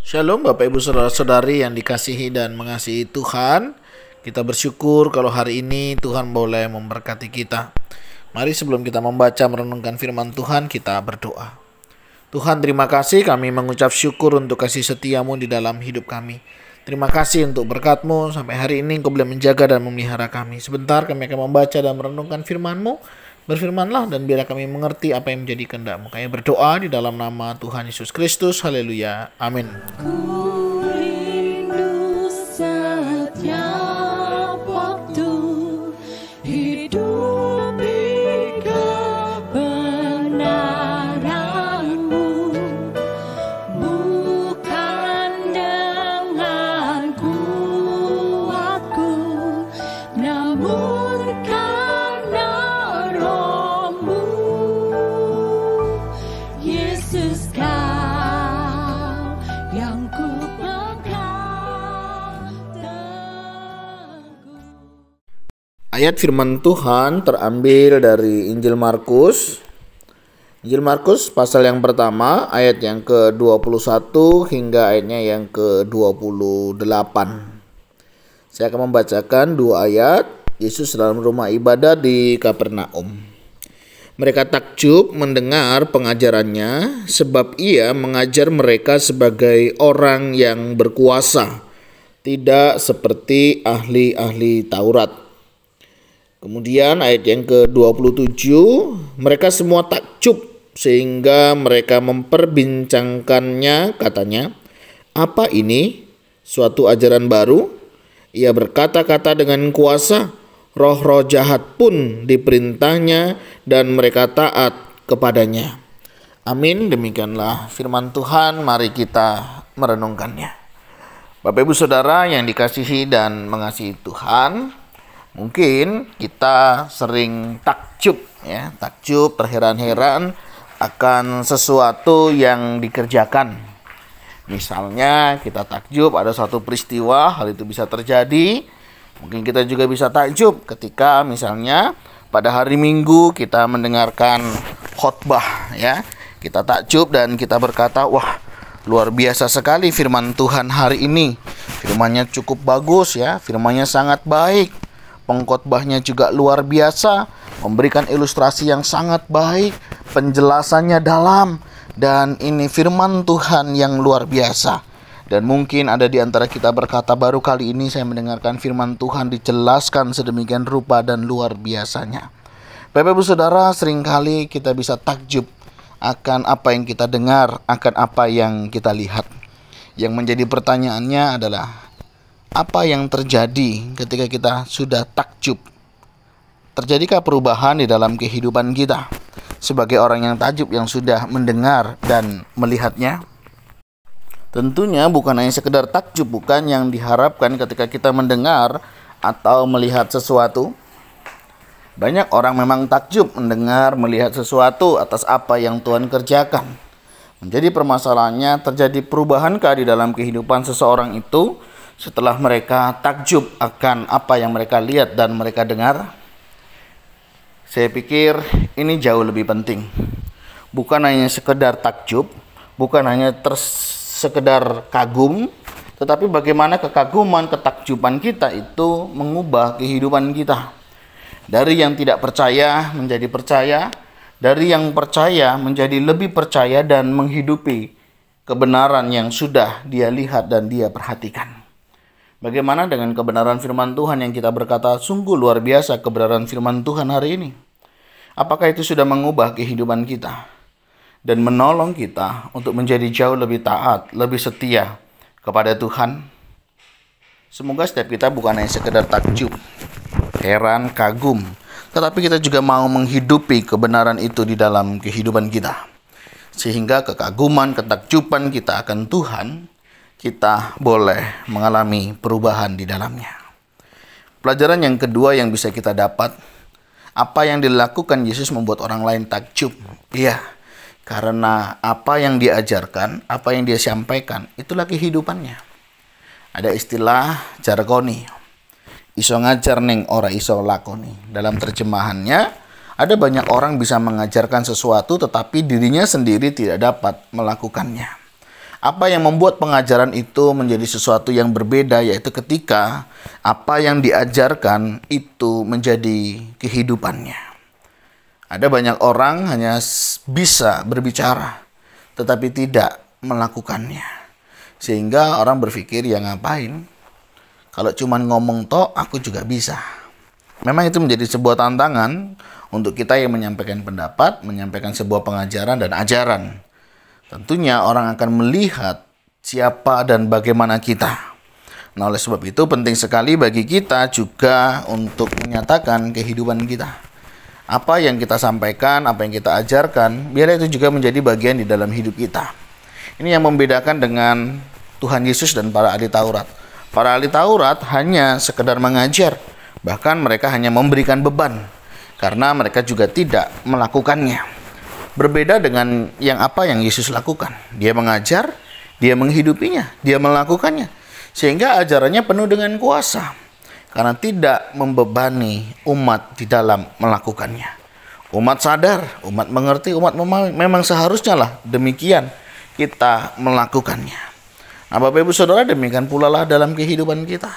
Shalom Bapak Ibu Saudara-saudari yang dikasihi dan mengasihi Tuhan. Kita bersyukur kalau hari ini Tuhan boleh memberkati kita. Mari sebelum kita membaca merenungkan firman Tuhan, kita berdoa. Tuhan, terima kasih, kami mengucap syukur untuk kasih setiamu di dalam hidup kami. Terima kasih untuk berkat-Mu, sampai hari ini Engkau boleh menjaga dan memelihara kami. Sebentar kami akan membaca dan merenungkan firman-Mu. Berfirmanlah dan biarlah kami mengerti apa yang menjadi kehendak-Mu. Kami berdoa di dalam nama Tuhan Yesus Kristus. Haleluya. Amin. Ku rindu setiap waktu hidup di kebenaran-Mu, bukan dengan kuatku, namun karena Roh-Mu. Yesus, Kau yang ku pegang teguh. Ayat firman Tuhan terambil dari Injil Markus. Injil Markus pasal yang pertama ayat yang ke-21 hingga ayatnya yang ke-28. Saya akan membacakan dua ayat. Yesus dalam rumah ibadah di Kapernaum. Mereka takjub mendengar pengajarannya, sebab ia mengajar mereka sebagai orang yang berkuasa, tidak seperti ahli-ahli Taurat. Kemudian ayat yang ke-27, mereka semua takjub sehingga mereka memperbincangkannya, katanya, "Apa ini? Suatu ajaran baru?" Ia berkata-kata dengan kuasa, roh-roh jahat pun diperintahnya dan mereka taat kepadanya. Amin. Demikianlah firman Tuhan. Mari kita merenungkannya. Bapak Ibu Saudara yang dikasihi dan mengasihi Tuhan, mungkin kita sering takjub, ya, takjub, terheran-heran akan sesuatu yang dikerjakan. Misalnya kita takjub ada suatu peristiwa, hal itu bisa terjadi. Mungkin kita juga bisa takjub ketika misalnya pada hari Minggu kita mendengarkan khotbah, ya. Kita takjub dan kita berkata, wah, luar biasa sekali firman Tuhan hari ini. Firman-Nya cukup bagus, ya. Firman-Nya sangat baik. Pengkhotbahnya juga luar biasa, memberikan ilustrasi yang sangat baik, penjelasannya dalam, dan ini firman Tuhan yang luar biasa. Dan mungkin ada di antara kita berkata, baru kali ini saya mendengarkan firman Tuhan dijelaskan sedemikian rupa dan luar biasanya. Bapak Ibu Saudara, seringkali kita bisa takjub akan apa yang kita dengar, akan apa yang kita lihat. Yang menjadi pertanyaannya adalah, apa yang terjadi ketika kita sudah takjub? Terjadikah perubahan di dalam kehidupan kita sebagai orang yang takjub, yang sudah mendengar dan melihatnya? Tentunya bukan hanya sekedar takjub, bukan yang diharapkan ketika kita mendengar atau melihat sesuatu. Banyak orang memang takjub mendengar, melihat sesuatu atas apa yang Tuhan kerjakan. Menjadi permasalahannya, terjadi perubahankah di dalam kehidupan seseorang itu setelah mereka takjub akan apa yang mereka lihat dan mereka dengar? Saya pikir ini jauh lebih penting. Bukan hanya sekedar takjub, bukan hanya sekedar kagum, tetapi bagaimana kekaguman, ketakjuban kita itu mengubah kehidupan kita. Dari yang tidak percaya menjadi percaya, dari yang percaya menjadi lebih percaya dan menghidupi kebenaran yang sudah dia lihat dan dia perhatikan. Bagaimana dengan kebenaran firman Tuhan yang kita berkata, sungguh luar biasa kebenaran firman Tuhan hari ini? Apakah itu sudah mengubah kehidupan kita dan menolong kita untuk menjadi jauh lebih taat, lebih setia kepada Tuhan? Semoga setiap kita bukan hanya sekedar takjub, heran, kagum, tetapi kita juga mau menghidupi kebenaran itu di dalam kehidupan kita. Sehingga kekaguman, ketakjuban kita akan Tuhan, kita boleh mengalami perubahan di dalamnya. Pelajaran yang kedua yang bisa kita dapat, apa yang dilakukan Yesus membuat orang lain takjub. Iya, karena apa yang diajarkan, apa yang dia sampaikan, itulah kehidupannya. Ada istilah jargoni, iso ngajar neng ora iso lakoni. Dalam terjemahannya, ada banyak orang bisa mengajarkan sesuatu tetapi dirinya sendiri tidak dapat melakukannya. Apa yang membuat pengajaran itu menjadi sesuatu yang berbeda, yaitu ketika apa yang diajarkan itu menjadi kehidupannya. Ada banyak orang hanya bisa berbicara, tetapi tidak melakukannya. Sehingga orang berpikir, ya ngapain? Kalau cuma ngomong tok, aku juga bisa. Memang itu menjadi sebuah tantangan untuk kita yang menyampaikan pendapat, menyampaikan sebuah pengajaran dan ajaran. Tentunya orang akan melihat siapa dan bagaimana kita. Nah, oleh sebab itu penting sekali bagi kita juga untuk menyatakan kehidupan kita. Apa yang kita sampaikan, apa yang kita ajarkan, biar itu juga menjadi bagian di dalam hidup kita. Ini yang membedakan dengan Tuhan Yesus dan para ahli Taurat. Para ahli Taurat hanya sekedar mengajar, bahkan mereka hanya memberikan beban, karena mereka juga tidak melakukannya. Berbeda dengan apa yang Yesus lakukan. Dia mengajar, dia menghidupinya, dia melakukannya. Sehingga ajarannya penuh dengan kuasa. Karena tidak membebani umat di dalam melakukannya. Umat sadar, umat mengerti, umat memahami. Memang seharusnya lah demikian kita melakukannya. Nah, Bapak Ibu Saudara, demikian pula lah dalam kehidupan kita.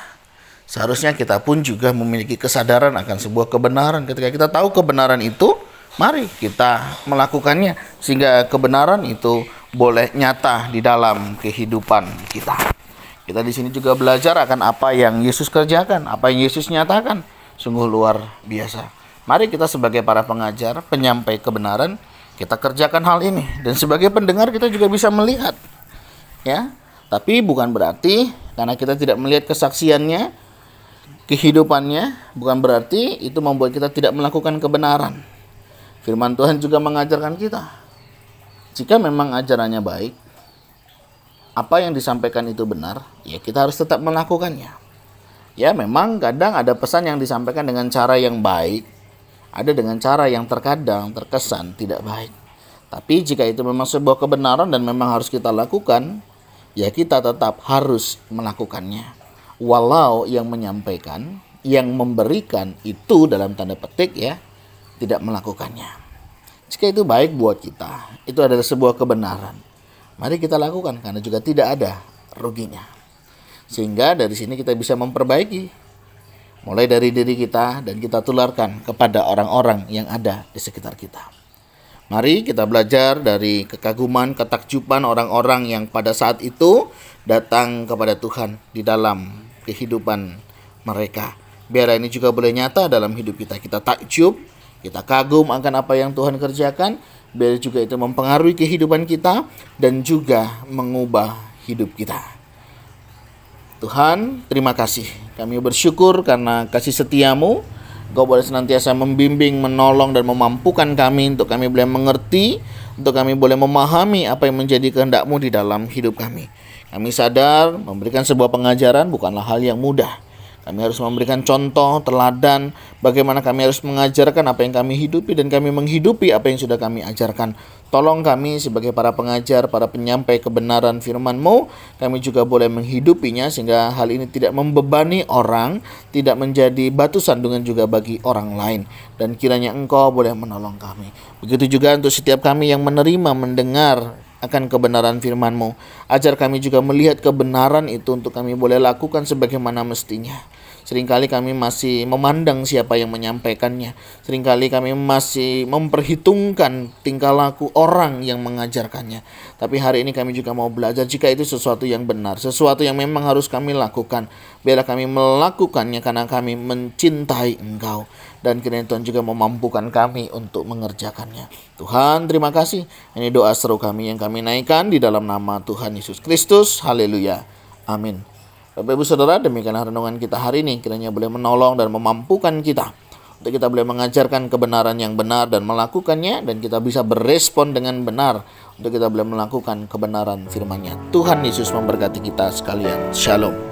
Seharusnya kita pun juga memiliki kesadaran akan sebuah kebenaran. Ketika kita tahu kebenaran itu, mari kita melakukannya sehingga kebenaran itu boleh nyata di dalam kehidupan kita. Kita di sini juga belajar akan apa yang Yesus kerjakan, apa yang Yesus nyatakan. Sungguh luar biasa. Mari kita sebagai para pengajar, penyampai kebenaran, kita kerjakan hal ini. Dan sebagai pendengar kita juga bisa melihat. Ya, tapi bukan berarti karena kita tidak melihat kesaksiannya, kehidupannya, bukan berarti itu membuat kita tidak melakukan kebenaran. Firman Tuhan juga mengajarkan kita, jika memang ajarannya baik, apa yang disampaikan itu benar, ya kita harus tetap melakukannya. Ya, memang kadang ada pesan yang disampaikan dengan cara yang baik, ada dengan cara yang terkadang terkesan tidak baik. Tapi jika itu memang sebuah kebenaran dan memang harus kita lakukan, ya kita tetap harus melakukannya. Walau yang menyampaikan, yang memberikan itu dalam tanda petik ya, tidak melakukannya. Jika itu baik buat kita, itu adalah sebuah kebenaran, mari kita lakukan karena juga tidak ada ruginya. Sehingga dari sini kita bisa memperbaiki mulai dari diri kita dan kita tularkan kepada orang-orang yang ada di sekitar kita. Mari kita belajar dari kekaguman, ketakjuban orang-orang yang pada saat itu datang kepada Tuhan di dalam kehidupan mereka. Biar ini juga boleh nyata dalam hidup kita. Kita takjub, kita kagum akan apa yang Tuhan kerjakan, biar juga itu mempengaruhi kehidupan kita dan juga mengubah hidup kita. Tuhan, terima kasih. Kami bersyukur karena kasih setiamu. Kau boleh senantiasa membimbing, menolong, dan memampukan kami untuk kami boleh mengerti, untuk kami boleh memahami apa yang menjadi kehendak-Mu di dalam hidup kami. Kami sadar memberikan sebuah pengajaran bukanlah hal yang mudah. Kami harus memberikan contoh, teladan, bagaimana kami harus mengajarkan apa yang kami hidupi dan kami menghidupi apa yang sudah kami ajarkan. Tolong kami sebagai para pengajar, para penyampai kebenaran firman-Mu, kami juga boleh menghidupinya sehingga hal ini tidak membebani orang, tidak menjadi batu sandungan juga bagi orang lain. Dan kiranya Engkau boleh menolong kami. Begitu juga untuk setiap kami yang menerima, mendengar akan kebenaran firman-Mu. Ajar kami juga melihat kebenaran itu untuk kami boleh lakukan sebagaimana mestinya. Seringkali kami masih memandang siapa yang menyampaikannya. Seringkali kami masih memperhitungkan tingkah laku orang yang mengajarkannya. Tapi hari ini kami juga mau belajar jika itu sesuatu yang benar, sesuatu yang memang harus kami lakukan. Biarlah kami melakukannya karena kami mencintai Engkau. Dan kiranya Tuhan juga memampukan kami untuk mengerjakannya. Tuhan, terima kasih. Ini doa seru kami yang kami naikkan di dalam nama Tuhan Yesus Kristus. Haleluya. Amin. Bapak Ibu Saudara, demikianlah renungan kita hari ini. Kiranya boleh menolong dan memampukan kita untuk kita boleh mengajarkan kebenaran yang benar dan melakukannya, dan kita bisa berespon dengan benar untuk kita boleh melakukan kebenaran firman-Nya. Tuhan Yesus memberkati kita sekalian. Shalom.